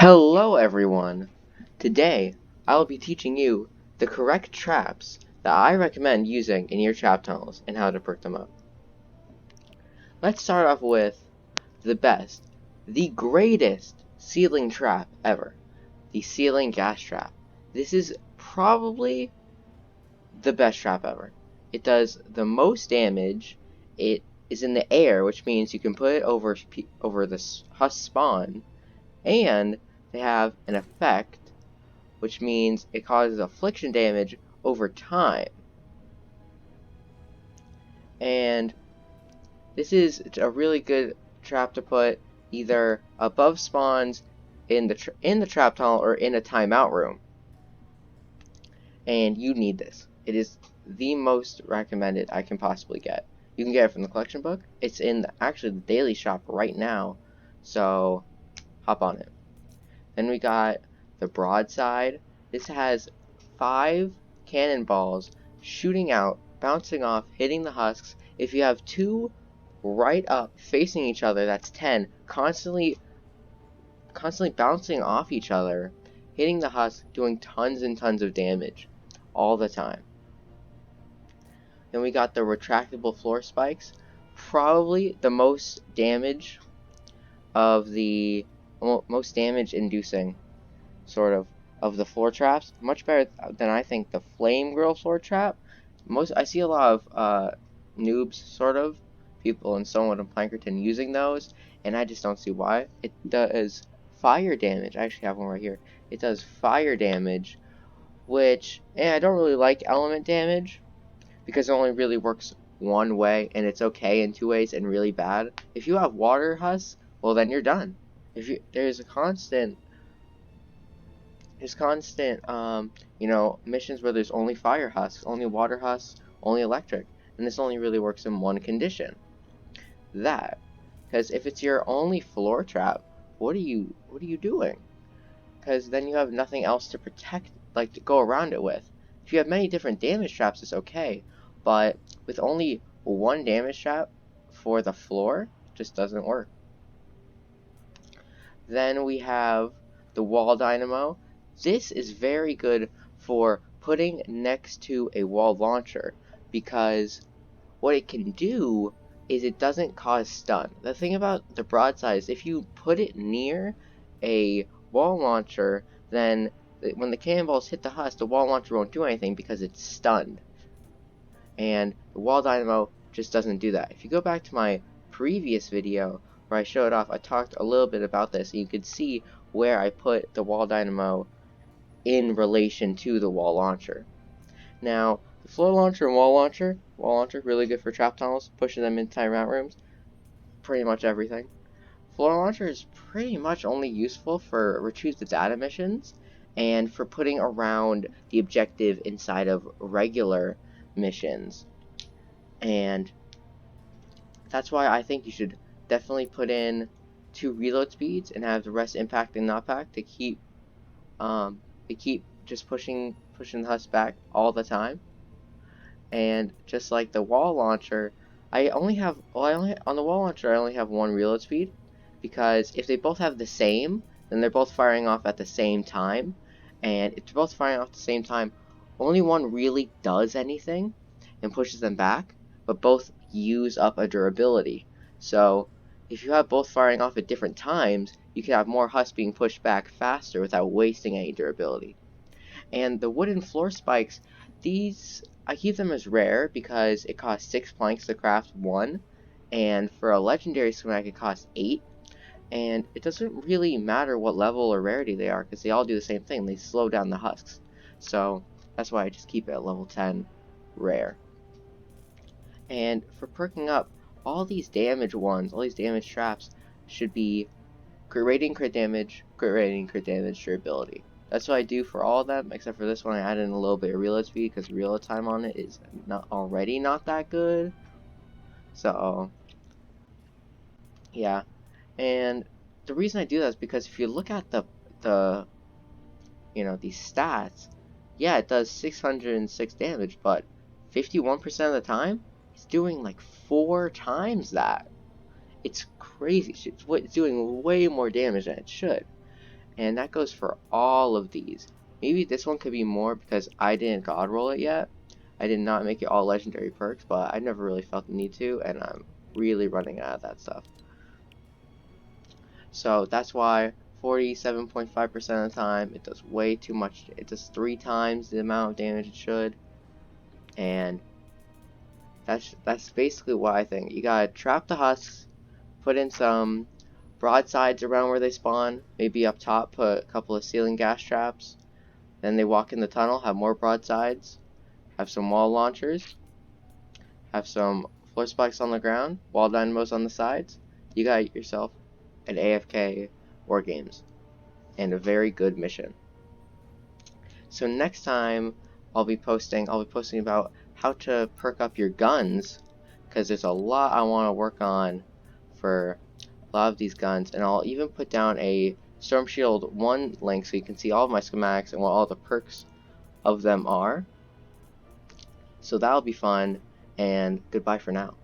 Hello everyone! Today, I will be teaching you the correct traps that I recommend using in your trap tunnels and how to perk them up. Let's start off with the best, the greatest ceiling trap ever, the ceiling gas trap. This is probably the best trap ever. It does the most damage. It is in the air, which means you can put it over this husk spawn, and they have an effect which means it causes affliction damage over time. And this is a really good trap to put either above spawns in the trap tunnel or in a timeout room. And you need this. It is the most recommended I can possibly get. You can get it from the collection book. It's in actually the daily shop right now, so hop on it. Then we got the broadside. This has 5 cannonballs shooting out, bouncing off, hitting the husks. If you have 2 right up facing each other, that's 10, constantly bouncing off each other, hitting the husk, doing tons and tons of damage all the time. Then we got the retractable floor spikes. Probably the most damage most damage inducing sort of the floor traps. Much better than I think the flame grill floor trap. I see a lot of noobs, sort of people in Stonewood and Plankerton using those, and I just don't see why. It does fire damage. I actually have one right here. It does fire damage, which I don't really like element damage because it only really works one way, and it's okay in 2 ways and really bad. If you have water husks, well then you're done. There's constant missions where there's only fire husks, only water husks, only electric, and this only really works in one condition. Because if it's your only floor trap, what are you doing? Because then you have nothing else to protect, like to go around it with. If you have many different damage traps, it's okay, but with only one damage trap for the floor, it just doesn't work. Then we have the wall dynamo. This is very good for putting next to a wall launcher because what it can do is it doesn't cause stun. The thing about the broadside is if you put it near a wall launcher, then when the cannonballs hit the husk, the wall launcher won't do anything because it's stunned. And the wall dynamo just doesn't do that. If you go back to my previous video where I showed off, I talked a little bit about this, and you could see where I put the wall dynamo in relation to the wall launcher. Now, the floor launcher and wall launcher, really good for trap tunnels, pushing them into timeout rooms, pretty much everything. Floor launcher is pretty much only useful for retrieve the data missions and for putting around the objective inside of regular missions. And that's why I think you should definitely put in 2 reload speeds and have the rest impact and knockback to keep just pushing the husk back all the time. And just like the wall launcher, on the wall launcher I only have 1 reload speed, because if they both have the same, then they're both firing off at the same time, and if they're both firing off at the same time, only one really does anything and pushes them back, but both use up a durability. So if you have both firing off at different times, you can have more husks being pushed back faster without wasting any durability. And the wooden floor spikes, these I keep them as rare because it costs 6 planks to craft 1, and for a legendary schematic it costs 8, and it doesn't really matter what level or rarity they are because they all do the same thing, they slow down the husks. So that's why I just keep it at level 10 rare. And for perking up, all these damage traps should be crit rating, crit damage, durability. That's what I do for all of them, except for this one I added in a little bit of reload speed because reload time on it is already not that good. So, yeah. And the reason I do that is because if you look at these stats, yeah, it does 606 damage, but 51% of the time, it's doing like 4 times that. It's crazy. It's doing way more damage than it should. and that goes for all of these. Maybe this one could be more because I didn't god roll it yet. I did not make it all legendary perks, but I never really felt the need to, and I'm really running out of that stuff. So that's why 47.5% of the time it does way too much. It does 3 times the amount of damage it should, and that's basically what I think. You gotta trap the husks, put in some broadsides around where they spawn, maybe up top put a couple of ceiling gas traps, then they walk in the tunnel, have more broadsides, have some wall launchers, have some floor spikes on the ground, wall dynamos on the sides. You got yourself an AFK War Games, and a very good mission. So next time I'll be posting about how to perk up your guns, because there's a lot I want to work on for a lot of these guns, and I'll even put down a Storm Shield 1 link so you can see all of my schematics and what all the perks of them are. So that'll be fun, and goodbye for now.